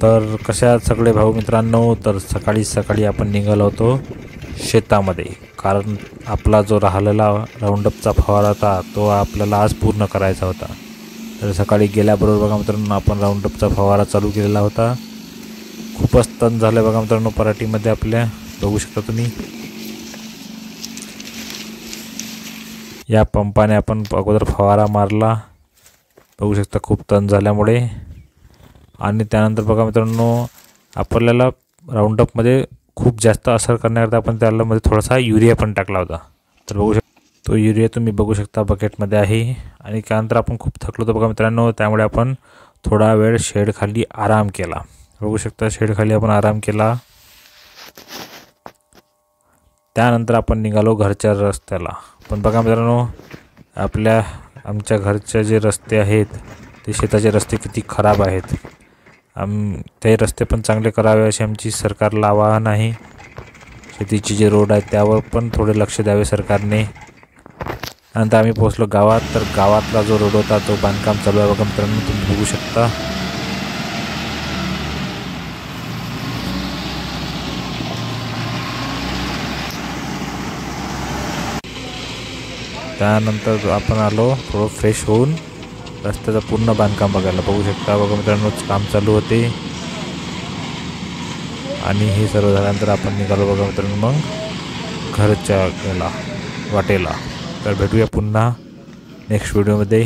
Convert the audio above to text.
तर कशा सगळे भाऊ मित्रांनो, तर सकाळी आपण निघालो होतो शेतामध्ये, कारण आपला जो राहिलेला राऊंडअपचा फवारा होता तो आपल्याला आज पूर्ण करायचा होता। तर सकाळी गेल्याबरोबर बघा मित्रांनो आपण राऊंडअपचा फवारा चालू केलेला होता। खूपच तण झालं बघा मित्रांनो पराठीमध्ये आपल्या, बघू शकता तुम्ही। या पंपाने आपण अगोदर फवारा मारला, बघू शकता खूप तण झाल्यामुळे। आणि त्यानंतर बघा मित्रांनो आपल्याला राऊंडअपमध्ये खूप जास्त असर करण्याकरता आपण त्यामध्ये थोडासा युरिया पण टाकला होता। तर बघू शकता तो युरिया तुम्ही बघू शकता बकेटमध्ये आहे। आणि त्यानंतर आपण खूप थकलो होतो बघा मित्रांनो, त्यामुळे आपण थोडा वेळ शेडखाली आराम केला। बघू शकता शेडखाली आपण आराम केला। त्यानंतर आपण निघालो घरच्या रस्त्याला। पण बघा मित्रांनो आमच्या घरचे जे रस्ते आहेत ते शेताचे रस्ते किती खराब आहेत। ते रस्ते पण चांगले करावे अशी आमची सरकारला आवाहन आहे। शेतीचे जे रोड आहेत त्यावर पण थोडे लक्ष द्यावे सरकारने। नंतर आम्ही पोहोचलो गावात। तर गावातला जो रोड होता तो बांधकाम चालू आहे बघा मित्रांनो, तुम्ही बघू शकता। त्यानंतर आपण आलो थोडं फ्रेश होऊन रस्त्याचं पूर्ण बांधकाम बघायला। बघू शकता बघा मित्रांनो काम चालू होते। आणि हे सर्व झाल्यानंतर आपण निघालो बघा मित्रांनो मग घरच्या वाटेला। तर भेटूया पुन्हा नेक्स्ट व्हिडिओमध्ये।